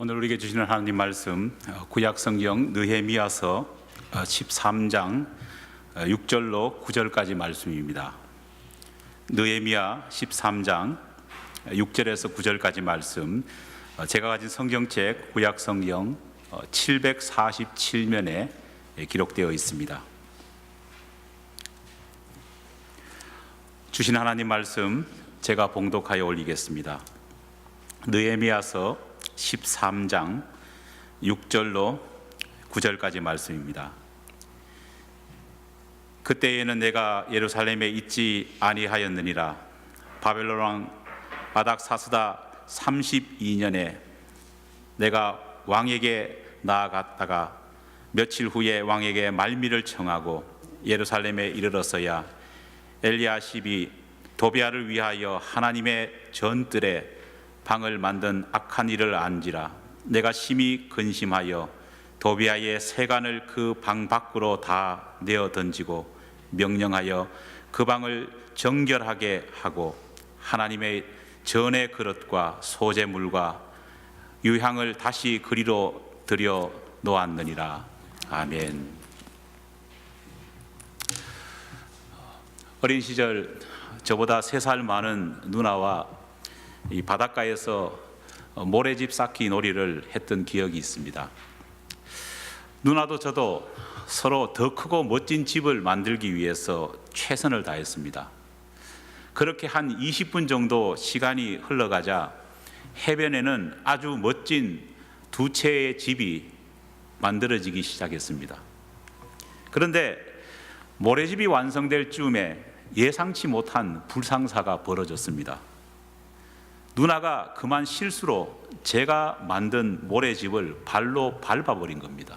오늘 우리에게 주시는 하나님 말씀 구약성경 느헤미야서 13장 6절로 9절까지 말씀입니다. 느헤미야 13장 6절에서 9절까지 말씀, 제가 가진 성경책 구약성경 747면에 기록되어 있습니다. 주신 하나님 말씀 제가 봉독하여 올리겠습니다. 느헤미야서 13장 6절로 9절까지 말씀입니다. 그때에는 내가 예루살렘에 있지 아니하였느니라. 바벨론 왕 아닥사스다 32년에 내가 왕에게 나아갔다가 며칠 후에 왕에게 말미를 청하고 예루살렘에 이르러서야 엘리야십이 도비아를 위하여 하나님의 전뜰에 방을 만든 악한 일을 안지라. 내가 심히 근심하여 도비아의 세간을 그 방 밖으로 다 내어 던지고 명령하여 그 방을 정결하게 하고 하나님의 전의 그릇과 소재물과 유향을 다시 그리로 들여 놓았느니라. 아멘. 어린 시절 저보다 3살 많은 누나와 이 바닷가에서 모래집 쌓기 놀이를 했던 기억이 있습니다. 누나도 저도 서로 더 크고 멋진 집을 만들기 위해서 최선을 다했습니다. 그렇게 한 20분 정도 시간이 흘러가자 해변에는 아주 멋진 2채의 집이 만들어지기 시작했습니다. 그런데 모래집이 완성될 즈음에 예상치 못한 불상사가 벌어졌습니다. 누나가 그만 실수로 제가 만든 모래집을 발로 밟아버린 겁니다.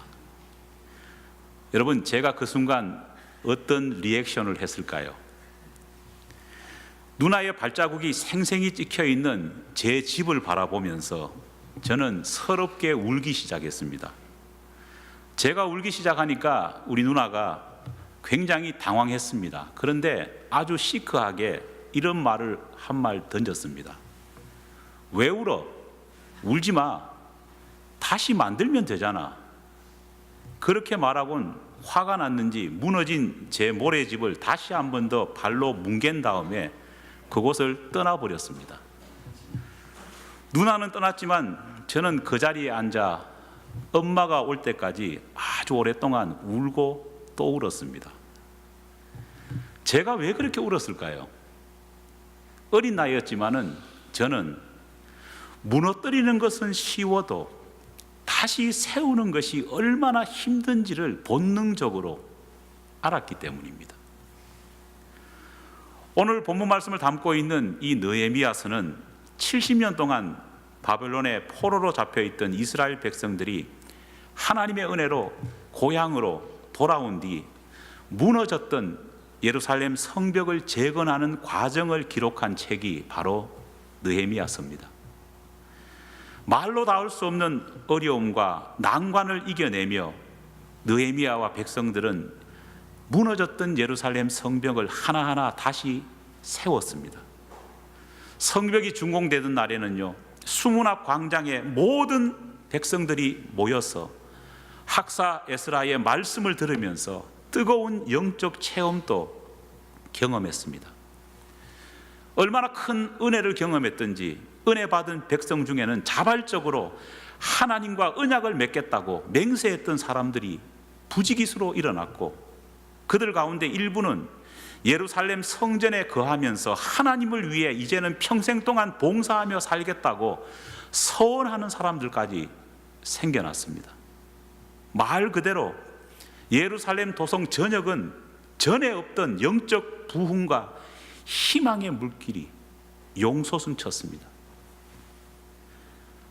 여러분, 제가 그 순간 어떤 리액션을 했을까요? 누나의 발자국이 생생히 찍혀 있는 제 집을 바라보면서 저는 서럽게 울기 시작했습니다. 제가 울기 시작하니까 우리 누나가 굉장히 당황했습니다. 그런데 아주 시크하게 이런 말을 한 말 던졌습니다. 왜 울어? 울지 마. 다시 만들면 되잖아. 그렇게 말하곤 화가 났는지 무너진 제 모래집을 다시 한 번 더 발로 뭉갠 다음에 그곳을 떠나버렸습니다. 누나는 떠났지만 저는 그 자리에 앉아 엄마가 올 때까지 아주 오랫동안 울고 또 울었습니다. 제가 왜 그렇게 울었을까요? 어린 나이였지만은 저는 무너뜨리는 것은 쉬워도 다시 세우는 것이 얼마나 힘든지를 본능적으로 알았기 때문입니다. 오늘 본문 말씀을 담고 있는 이 느헤미야서는 70년 동안 바벨론의 포로로 잡혀있던 이스라엘 백성들이 하나님의 은혜로 고향으로 돌아온 뒤 무너졌던 예루살렘 성벽을 재건하는 과정을 기록한 책이 바로 느헤미야서입니다. 말로 닿을 수 없는 어려움과 난관을 이겨내며 느헤미야와 백성들은 무너졌던 예루살렘 성벽을 하나하나 다시 세웠습니다. 성벽이 준공되던 날에는요, 수문 앞 광장에 모든 백성들이 모여서 학사 에스라의 말씀을 들으면서 뜨거운 영적 체험도 경험했습니다. 얼마나 큰 은혜를 경험했던지 은혜 받은 백성 중에는 자발적으로 하나님과 언약을 맺겠다고 맹세했던 사람들이 부지기수로 일어났고, 그들 가운데 일부는 예루살렘 성전에 거하면서 하나님을 위해 이제는 평생 동안 봉사하며 살겠다고 서원하는 사람들까지 생겨났습니다. 말 그대로 예루살렘 도성 전역은 전에 없던 영적 부흥과 희망의 물길이 용솟음쳤습니다.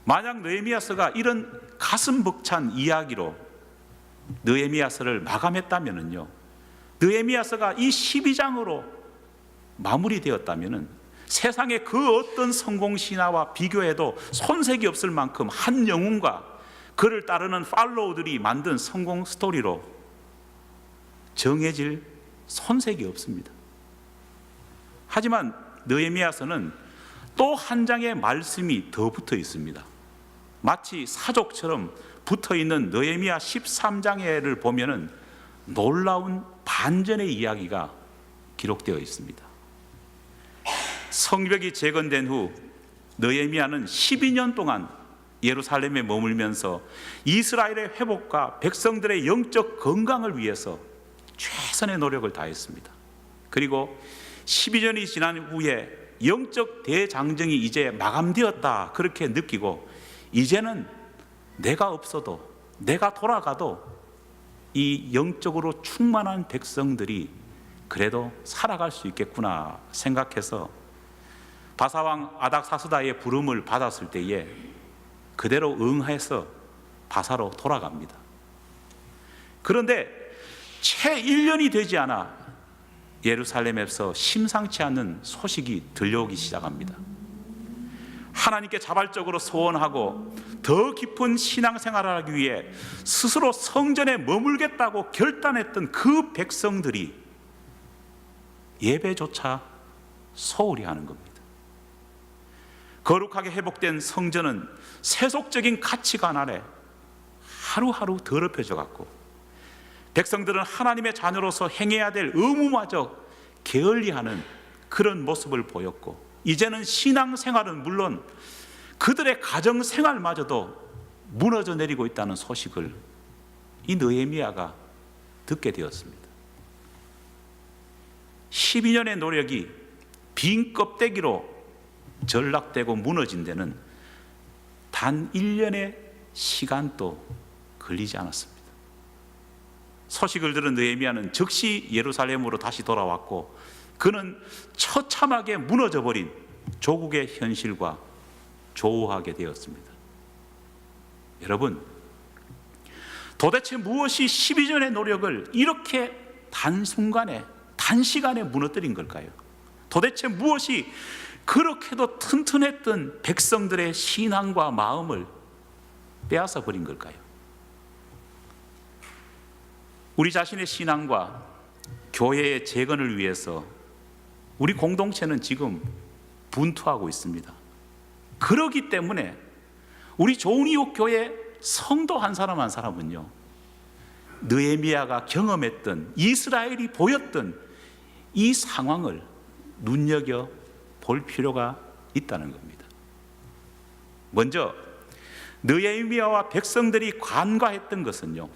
만약 느헤미야서가 이런 가슴 벅찬 이야기로 느헤미야서를 마감했다면요, 느헤미야서가 이 12장으로 마무리되었다면 세상의 그 어떤 성공 신화와 비교해도 손색이 없을 만큼 한 영웅과 그를 따르는 팔로우들이 만든 성공 스토리로 정해질 손색이 없습니다. 하지만 느헤미야서는 또 한 장의 말씀이 더 붙어 있습니다. 마치 사족처럼 붙어있는 느헤미야 13장에를 보면은 놀라운 반전의 이야기가 기록되어 있습니다. 성벽이 재건된 후 느헤미야는 12년 동안 예루살렘에 머물면서 이스라엘의 회복과 백성들의 영적 건강을 위해서 최선의 노력을 다했습니다. 그리고 12년이 지난 후에 영적 대장정이 이제 마감되었다 그렇게 느끼고, 이제는 내가 없어도, 내가 돌아가도 이 영적으로 충만한 백성들이 그래도 살아갈 수 있겠구나 생각해서 바사왕 아닥사스다의 부름을 받았을 때에 그대로 응해서 바사로 돌아갑니다. 그런데 채 1년이 되지 않아 예루살렘에서 심상치 않은 소식이 들려오기 시작합니다. 하나님께 자발적으로 소원하고 더 깊은 신앙생활을 하기 위해 스스로 성전에 머물겠다고 결단했던 그 백성들이 예배조차 소홀히 하는 겁니다. 거룩하게 회복된 성전은 세속적인 가치관 아래 하루하루 더럽혀져 갔고, 백성들은 하나님의 자녀로서 행해야 될 의무마저 게을리하는 그런 모습을 보였고, 이제는 신앙생활은 물론 그들의 가정생활마저도 무너져 내리고 있다는 소식을 이 느헤미야가 듣게 되었습니다. 12년의 노력이 빈 껍데기로 전락되고 무너진 데는 단 1년의 시간도 걸리지 않았습니다. 소식을 들은 느헤미야는 즉시 예루살렘으로 다시 돌아왔고, 그는 처참하게 무너져버린 조국의 현실과 조우하게 되었습니다. 여러분, 도대체 무엇이 12년의 노력을 이렇게 단시간에 무너뜨린 걸까요? 도대체 무엇이 그렇게도 튼튼했던 백성들의 신앙과 마음을 빼앗아 버린 걸까요? 우리 자신의 신앙과 교회의 재건을 위해서 우리 공동체는 지금 분투하고 있습니다. 그러기 때문에 우리 좋은 이웃 교회 성도 한 사람 한 사람은요, 느헤미야가 경험했던, 이스라엘이 보였던 이 상황을 눈여겨 볼 필요가 있다는 겁니다. 먼저 느헤미야와 백성들이 간과했던 것은요,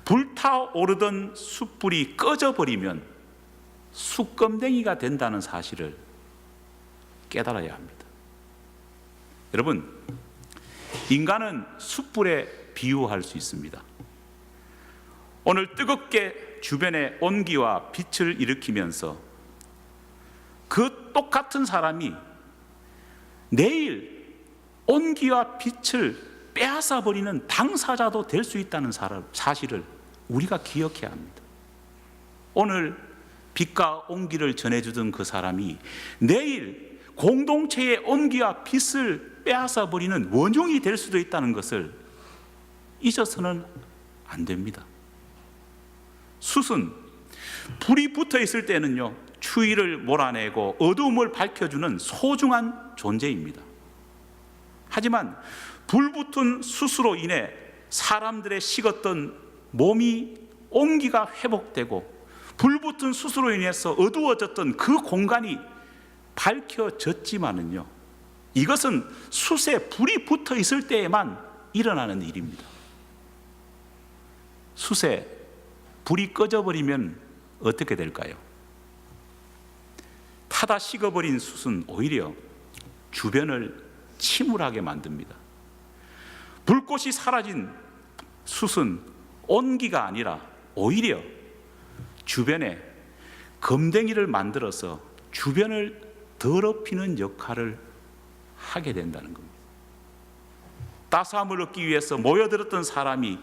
불타오르던 숯불이 꺼져버리면 숯검댕이가 된다는 사실을 깨달아야 합니다. 여러분, 인간은 숯불에 비유할 수 있습니다. 오늘 뜨겁게 주변에 온기와 빛을 일으키면서 그 똑같은 사람이 내일 온기와 빛을 빼앗아 버리는 당사자도 될 수 있다는 사실을 우리가 기억해야 합니다. 오늘 빛과 온기를 전해주던 그 사람이 내일 공동체의 온기와 빛을 빼앗아 버리는 원흉이 될 수도 있다는 것을 잊어서는 안 됩니다. 숯은 불이 붙어 있을 때는요, 추위를 몰아내고 어두움을 밝혀주는 소중한 존재입니다. 하지만 불붙은 숯으로 인해 사람들의 식었던 몸이 온기가 회복되고, 불붙은 숯으로 인해서 어두워졌던 그 공간이 밝혀졌지만은요, 이것은 숯에 불이 붙어 있을 때에만 일어나는 일입니다. 숯에 불이 꺼져버리면 어떻게 될까요? 타다 식어버린 숯은 오히려 주변을 침울하게 만듭니다. 불꽃이 사라진 숯은 온기가 아니라 오히려 주변에 검댕이를 만들어서 주변을 더럽히는 역할을 하게 된다는 겁니다. 따스함을 얻기 위해서 모여들었던 사람이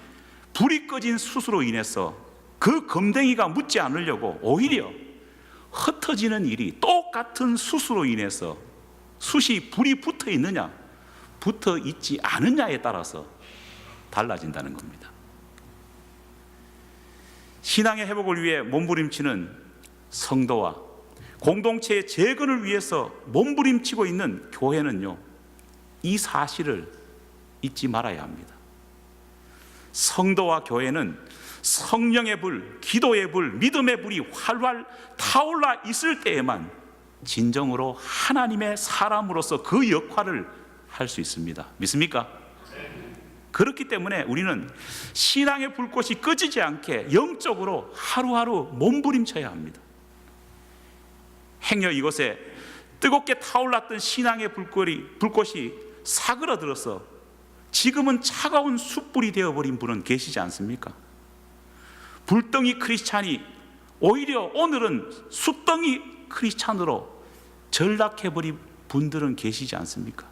불이 꺼진 숯으로 인해서 그 검댕이가 묻지 않으려고 오히려 흩어지는 일이, 똑같은 숯으로 인해서 숯이 불이 붙어 있느냐 붙어 있지 않느냐에 따라서 달라진다는 겁니다. 신앙의 회복을 위해 몸부림치는 성도와 공동체의 재건을 위해서 몸부림치고 있는 교회는요, 이 사실을 잊지 말아야 합니다. 성도와 교회는 성령의 불, 기도의 불, 믿음의 불이 활활 타올라 있을 때에만 진정으로 하나님의 사람으로서 그 역할을 할 수 있습니다. 믿습니까? 그렇기 때문에 우리는 신앙의 불꽃이 꺼지지 않게 영적으로 하루하루 몸부림쳐야 합니다. 행여 이곳에 뜨겁게 타올랐던 신앙의 불꽃이 사그러들어서 지금은 차가운 숯불이 되어버린 분은 계시지 않습니까? 불덩이 크리스찬이 오히려 오늘은 숯덩이 크리스찬으로 전락해버린 분들은 계시지 않습니까?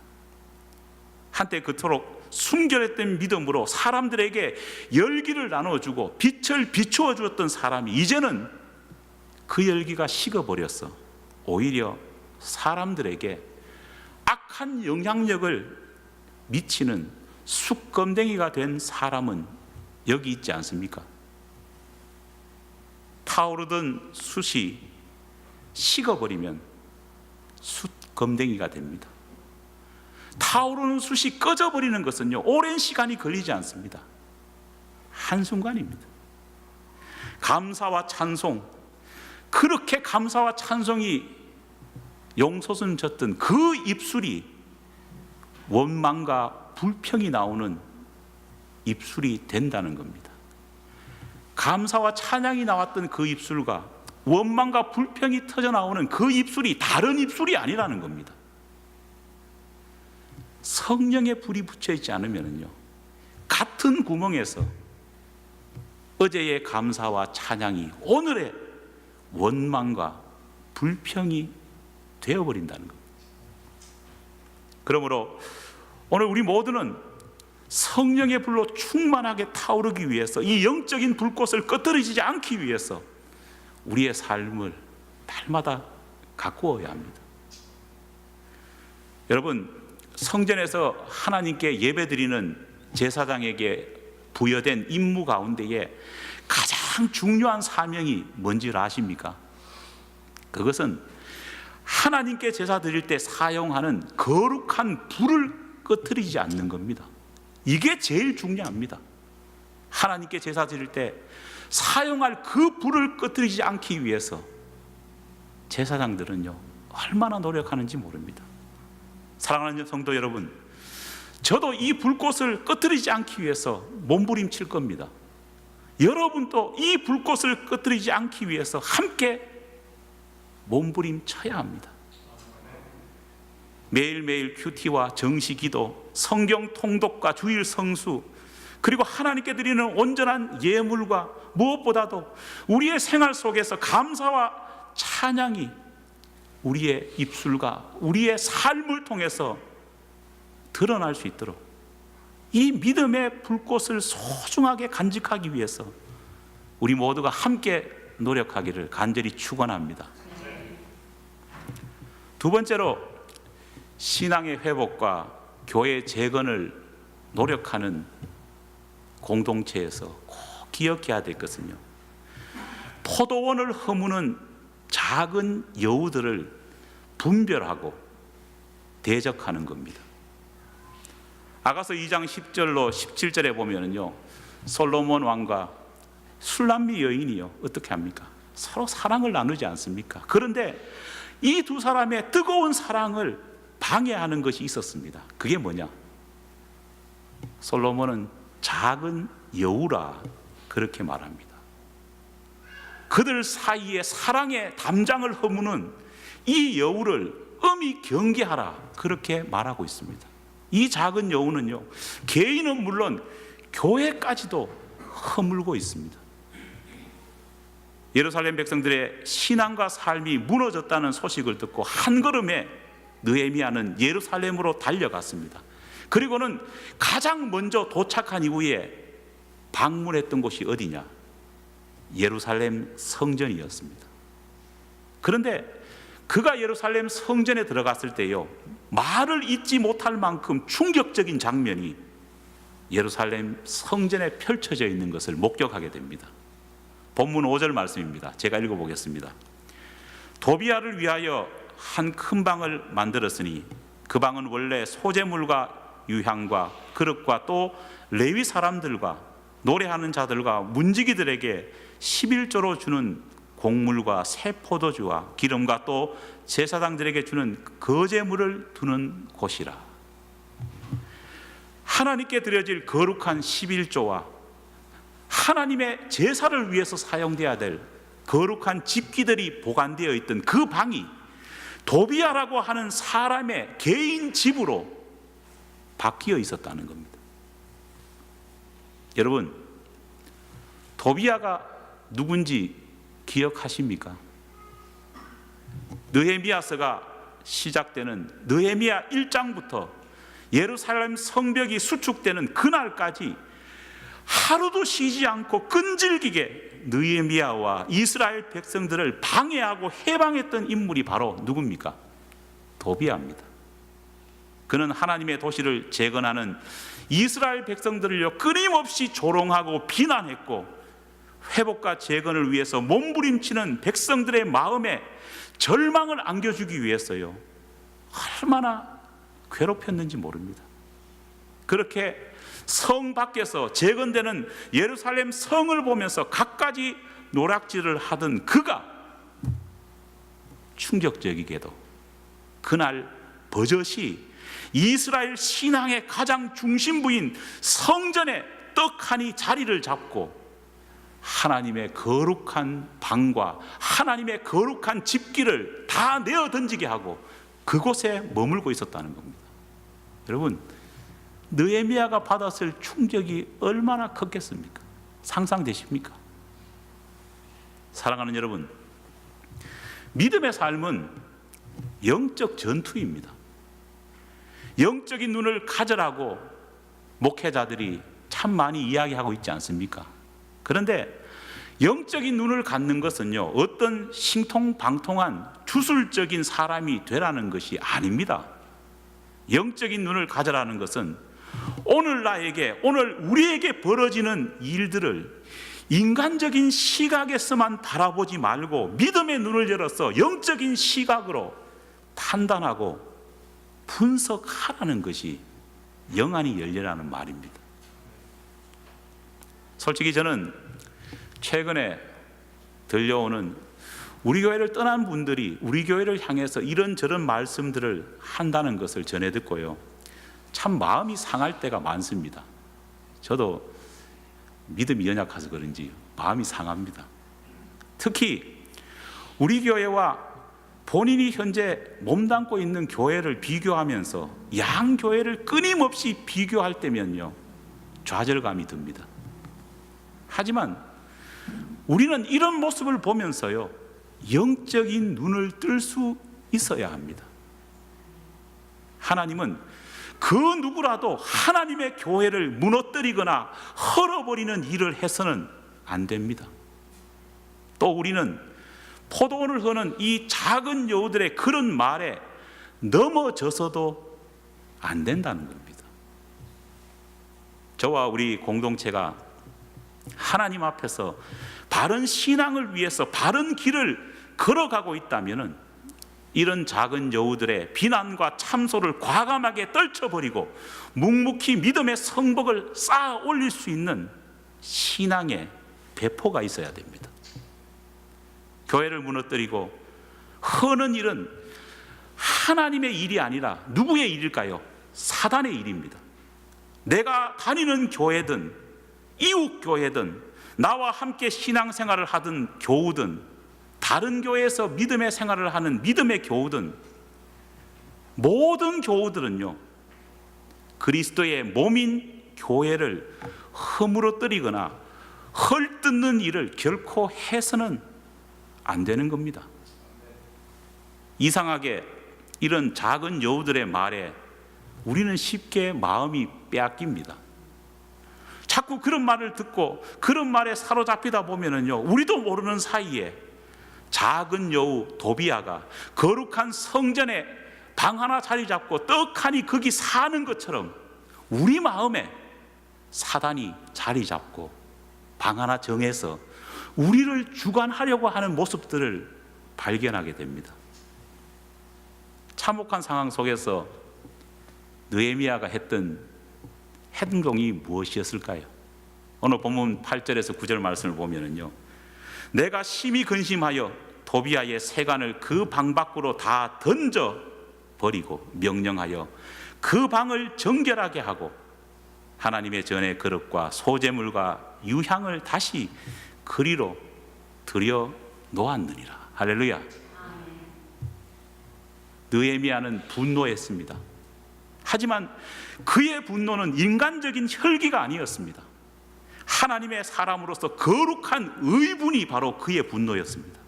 한때 그토록 순결했던 믿음으로 사람들에게 열기를 나눠주고 빛을 비추어 주었던 사람이 이제는 그 열기가 식어버렸어. 오히려 사람들에게 악한 영향력을 미치는 숯검댕이가 된 사람은 여기 있지 않습니까? 타오르던 숯이 식어버리면 숯검댕이가 됩니다. 타오르는 숯이 꺼져버리는 것은요, 오랜 시간이 걸리지 않습니다. 한순간입니다. 감사와 찬송, 그렇게 감사와 찬송이 용솟음 졌던 그 입술이 원망과 불평이 나오는 입술이 된다는 겁니다. 감사와 찬양이 나왔던 그 입술과 원망과 불평이 터져 나오는 그 입술이 다른 입술이 아니라는 겁니다. 성령의 불이 붙여 있지 않으면요, 같은 구멍에서 어제의 감사와 찬양이 오늘의 원망과 불평이 되어버린다는 겁니다. 그러므로 오늘 우리 모두는 성령의 불로 충만하게 타오르기 위해서, 이 영적인 불꽃을 꺼뜨리지 않기 위해서 우리의 삶을 날마다 가꾸어야 합니다. 여러분, 성전에서 하나님께 예배드리는 제사장에게 부여된 임무 가운데에 가장 중요한 사명이 뭔지를 아십니까? 그것은 하나님께 제사 드릴 때 사용하는 거룩한 불을 꺼뜨리지 않는 겁니다. 이게 제일 중요합니다. 하나님께 제사 드릴 때 사용할 그 불을 꺼뜨리지 않기 위해서 제사장들은요, 얼마나 노력하는지 모릅니다. 사랑하는 성도 여러분, 저도 이 불꽃을 꺼뜨리지 않기 위해서 몸부림칠 겁니다. 여러분도 이 불꽃을 꺼뜨리지 않기 위해서 함께 몸부림쳐야 합니다. 매일매일 큐티와 정시기도, 성경 통독과 주일 성수, 그리고 하나님께 드리는 온전한 예물과 무엇보다도 우리의 생활 속에서 감사와 찬양이 우리의 입술과 우리의 삶을 통해서 드러날 수 있도록 이 믿음의 불꽃을 소중하게 간직하기 위해서 우리 모두가 함께 노력하기를 간절히 축원합니다. 두 번째로, 신앙의 회복과 교회 재건을 노력하는 공동체에서 꼭 기억해야 될 것은요, 포도원을 허무는 작은 여우들을 분별하고 대적하는 겁니다. 아가서 2장 10절로 17절에 보면은요, 솔로몬 왕과 술람미 여인이요, 어떻게 합니까? 서로 사랑을 나누지 않습니까? 그런데 이 두 사람의 뜨거운 사랑을 방해하는 것이 있었습니다. 그게 뭐냐? 솔로몬은 작은 여우라 그렇게 말합니다. 그들 사이에 사랑의 담장을 허무는 이 여우를 엄히 경계하라 그렇게 말하고 있습니다. 이 작은 여우는요, 개인은 물론 교회까지도 허물고 있습니다. 예루살렘 백성들의 신앙과 삶이 무너졌다는 소식을 듣고 한 걸음에 느헤미야는 예루살렘으로 달려갔습니다. 그리고는 가장 먼저 도착한 이후에 방문했던 곳이 어디냐? 예루살렘 성전이었습니다. 그런데 그가 예루살렘 성전에 들어갔을 때요, 말을 잇지 못할 만큼 충격적인 장면이 예루살렘 성전에 펼쳐져 있는 것을 목격하게 됩니다. 본문 5절 말씀입니다. 제가 읽어보겠습니다. 도비아를 위하여 한 큰 방을 만들었으니 그 방은 원래 소재물과 유향과 그릇과 또 레위 사람들과 노래하는 자들과 문지기들에게 11조로 주는 곡물과 새 포도주와 기름과 또 제사장들에게 주는 거제물을 두는 곳이라. 하나님께 드려질 거룩한 11조와 하나님의 제사를 위해서 사용되어야 될 거룩한 집기들이 보관되어 있던 그 방이 도비아라고 하는 사람의 개인 집으로 바뀌어 있었다는 겁니다. 여러분, 도비아가 누군지 기억하십니까? 느헤미야서가 시작되는 느헤미야 1장부터 예루살렘 성벽이 수축되는 그날까지 하루도 쉬지 않고 끈질기게 느헤미야와 이스라엘 백성들을 방해하고 해방했던 인물이 바로 누굽니까? 도비아입니다. 그는 하나님의 도시를 재건하는 이스라엘 백성들을 끊임없이 조롱하고 비난했고, 회복과 재건을 위해서 몸부림치는 백성들의 마음에 절망을 안겨주기 위해서요, 얼마나 괴롭혔는지 모릅니다. 그렇게 성 밖에서 재건되는 예루살렘 성을 보면서 갖가지 노략질을 하던 그가 충격적이게도 그날 버젓이 이스라엘 신앙의 가장 중심부인 성전에 떡하니 자리를 잡고 하나님의 거룩한 방과 하나님의 거룩한 집기를 다 내어 던지게 하고 그곳에 머물고 있었다는 겁니다. 여러분, 느헤미야가 받았을 충격이 얼마나 컸겠습니까? 상상되십니까? 사랑하는 여러분, 믿음의 삶은 영적 전투입니다. 영적인 눈을 가져라고 목회자들이 참 많이 이야기하고 있지 않습니까? 그런데 영적인 눈을 갖는 것은요, 어떤 신통방통한 주술적인 사람이 되라는 것이 아닙니다. 영적인 눈을 가져라는 것은 오늘 나에게, 오늘 우리에게 벌어지는 일들을 인간적인 시각에서만 바라보지 말고 믿음의 눈을 열어서 영적인 시각으로 판단하고 분석하라는 것이 영안이 열리라는 말입니다. 솔직히 저는 최근에 들려오는 우리 교회를 떠난 분들이 우리 교회를 향해서 이런저런 말씀들을 한다는 것을 전해 듣고요, 참 마음이 상할 때가 많습니다. 저도 믿음이 연약해서 그런지 마음이 상합니다. 특히 우리 교회와 본인이 현재 몸담고 있는 교회를 비교하면서 양 교회를 끊임없이 비교할 때면요, 좌절감이 듭니다. 하지만 우리는 이런 모습을 보면서요, 영적인 눈을 뜰 수 있어야 합니다. 하나님은 그 누구라도 하나님의 교회를 무너뜨리거나 헐어버리는 일을 해서는 안 됩니다. 또 우리는 포도원을 허는 이 작은 여우들의 그런 말에 넘어져서도 안 된다는 겁니다. 저와 우리 공동체가 하나님 앞에서 바른 신앙을 위해서 바른 길을 걸어가고 있다면 이런 작은 여우들의 비난과 참소를 과감하게 떨쳐버리고 묵묵히 믿음의 성벽을 쌓아 올릴 수 있는 신앙의 배포가 있어야 됩니다. 교회를 무너뜨리고 허는 일은 하나님의 일이 아니라 누구의 일일까요? 사단의 일입니다. 내가 다니는 교회든 이웃 교회든 나와 함께 신앙생활을 하던 교우든 다른 교회에서 믿음의 생활을 하는 믿음의 교우든 모든 교우들은요, 그리스도의 몸인 교회를 허물어뜨리거나 헐뜯는 일을 결코 해서는 안 되는 겁니다. 이상하게 이런 작은 여우들의 말에 우리는 쉽게 마음이 빼앗깁니다. 자꾸 그런 말을 듣고 그런 말에 사로잡히다 보면은요, 우리도 모르는 사이에 작은 여우 도비아가 거룩한 성전에 방 하나 자리 잡고 떡하니 거기 사는 것처럼 우리 마음에 사단이 자리 잡고 방 하나 정해서 우리를 주관하려고 하는 모습들을 발견하게 됩니다. 참혹한 상황 속에서 느헤미야가 했던 행동이 무엇이었을까요? 오늘 본문 8절에서 9절 말씀을 보면은요, 내가 심히 근심하여 도비아의 세간을 그 방 밖으로 다 던져 버리고 명령하여 그 방을 정결하게 하고 하나님의 전의 그릇과 소재물과 유향을 다시 그리로 들여 놓았느니라. 할렐루야. 느헤미야는 분노했습니다. 하지만 그의 분노는 인간적인 혈기가 아니었습니다. 하나님의 사람으로서 거룩한 의분이 바로 그의 분노였습니다.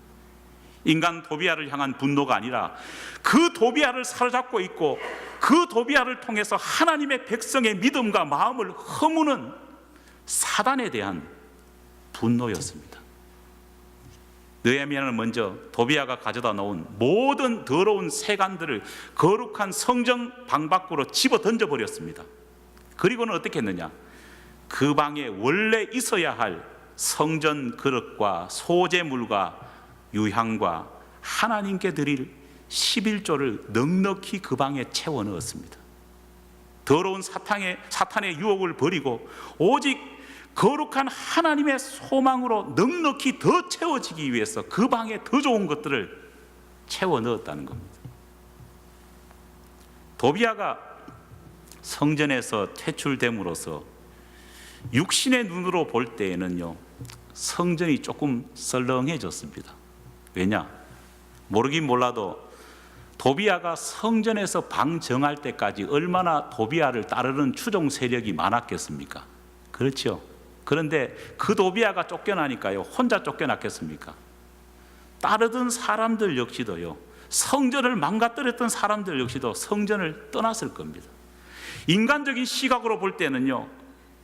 인간 도비아를 향한 분노가 아니라 그 도비아를 사로잡고 있고 그 도비아를 통해서 하나님의 백성의 믿음과 마음을 허무는 사단에 대한 분노였습니다. 느헤미야는 먼저 도비아가 가져다 놓은 모든 더러운 세간들을 거룩한 성전 방 밖으로 집어 던져버렸습니다. 그리고는 어떻게 했느냐, 그 방에 원래 있어야 할 성전 그릇과 소재물과 유향과 하나님께 드릴 11조를 넉넉히 그 방에 채워 넣었습니다. 더러운 사탄의 유혹을 버리고 오직 거룩한 하나님의 소망으로 넉넉히 더 채워지기 위해서 그 방에 더 좋은 것들을 채워 넣었다는 겁니다. 도비아가 성전에서 퇴출됨으로써 육신의 눈으로 볼 때에는요, 성전이 조금 썰렁해졌습니다. 왜냐? 모르긴 몰라도 도비아가 성전에서 방 정할 때까지 얼마나 도비아를 따르는 추종 세력이 많았겠습니까? 그렇죠. 그런데 그 도비아가 쫓겨나니까요, 혼자 쫓겨났겠습니까? 따르던 사람들 역시도요, 성전을 망가뜨렸던 사람들 역시도 성전을 떠났을 겁니다. 인간적인 시각으로 볼 때는요,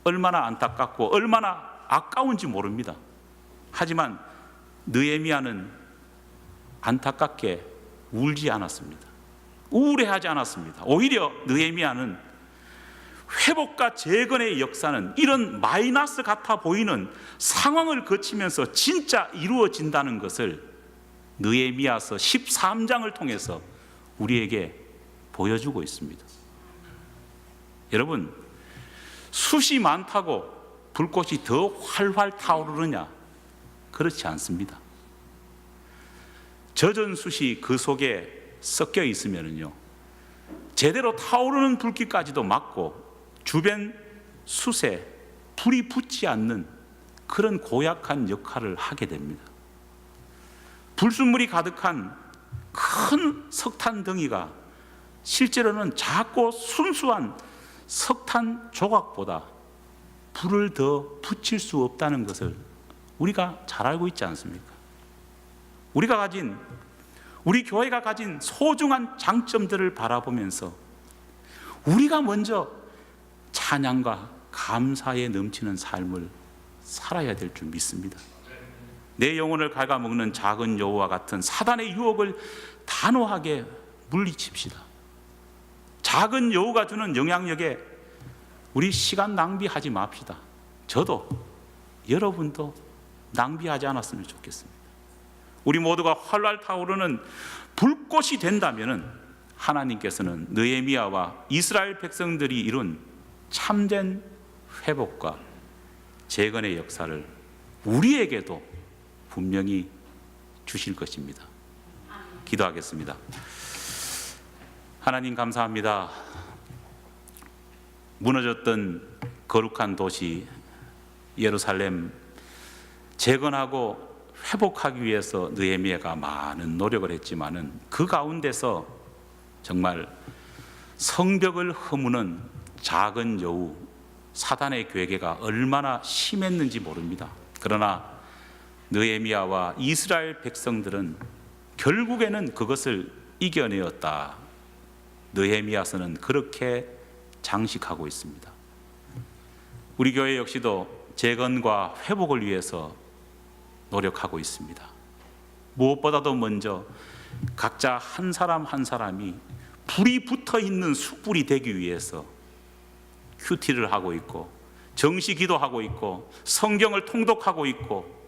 얼마나 안타깝고 얼마나 아까운지 모릅니다. 하지만 느헤미야는 안타깝게 울지 않았습니다. 우울해하지 않았습니다. 오히려 느헤미야는 회복과 재건의 역사는 이런 마이너스 같아 보이는 상황을 거치면서 진짜 이루어진다는 것을 느헤미야서 13장을 통해서 우리에게 보여주고 있습니다. 여러분, 숯이 많다고 불꽃이 더 활활 타오르느냐? 그렇지 않습니다. 젖은 숯이 그 속에 섞여 있으면요, 제대로 타오르는 불길까지도 막고 주변 숯에 불이 붙지 않는 그런 고약한 역할을 하게 됩니다. 불순물이 가득한 큰 석탄 덩이가 실제로는 작고 순수한 석탄 조각보다 불을 더 붙일 수 없다는 것을 우리가 잘 알고 있지 않습니까? 우리 교회가 가진 소중한 장점들을 바라보면서 우리가 먼저 찬양과 감사에 넘치는 삶을 살아야 될 줄 믿습니다. 내 영혼을 갉아먹는 작은 여우와 같은 사단의 유혹을 단호하게 물리칩시다. 작은 여우가 주는 영향력에 우리 시간 낭비하지 맙시다. 저도 여러분도 낭비하지 않았으면 좋겠습니다. 우리 모두가 활활 타오르는 불꽃이 된다면 하나님께서는 느헤미야와 이스라엘 백성들이 이룬 참된 회복과 재건의 역사를 우리에게도 분명히 주실 것입니다. 기도하겠습니다. 하나님 감사합니다. 무너졌던 거룩한 도시 예루살렘 재건하고 회복하기 위해서 느헤미야가 많은 노력을 했지만은 그 가운데서 정말 성벽을 허무는 작은 여우 사단의 괴계가 얼마나 심했는지 모릅니다. 그러나 느헤미야와 이스라엘 백성들은 결국에는 그것을 이겨내었다. 느헤미야서는 그렇게 장식하고 있습니다. 우리 교회 역시도 재건과 회복을 위해서 노력하고 있습니다. 무엇보다도 먼저 각자 한 사람 한 사람이 불이 붙어 있는 숯불이 되기 위해서 큐티를 하고 있고 정시 기도하고 있고 성경을 통독하고 있고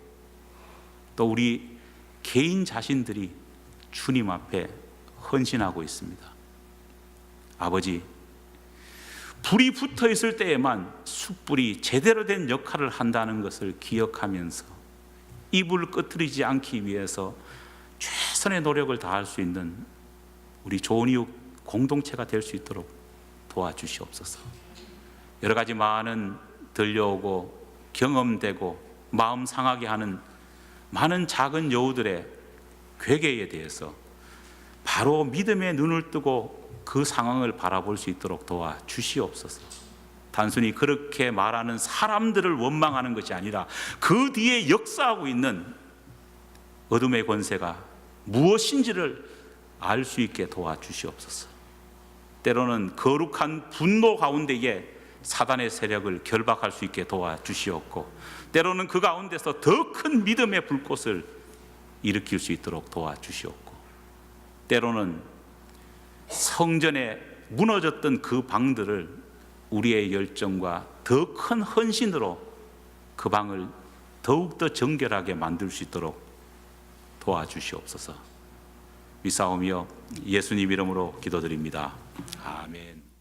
또 우리 개인 자신들이 주님 앞에 헌신하고 있습니다. 아버지, 불이 붙어 있을 때에만 숯불이 제대로 된 역할을 한다는 것을 기억하면서 이불을 꺼트리지 않기 위해서 최선의 노력을 다할 수 있는 우리 좋은 이웃 공동체가 될 수 있도록 도와주시옵소서. 여러 가지 많은 들려오고 경험되고 마음 상하게 하는 많은 작은 여우들의 괴계에 대해서 바로 믿음의 눈을 뜨고 그 상황을 바라볼 수 있도록 도와주시옵소서. 단순히 그렇게 말하는 사람들을 원망하는 것이 아니라 그 뒤에 역사하고 있는 어둠의 권세가 무엇인지를 알 수 있게 도와주시옵소서. 때로는 거룩한 분노 가운데에 사단의 세력을 결박할 수 있게 도와주시옵고, 때로는 그 가운데서 더 큰 믿음의 불꽃을 일으킬 수 있도록 도와주시옵고, 때로는 성전에 무너졌던 그 방들을 우리의 열정과 더 큰 헌신으로 그 방을 더욱더 정결하게 만들 수 있도록 도와주시옵소서. 위사오며 예수님 이름으로 기도드립니다. 아멘.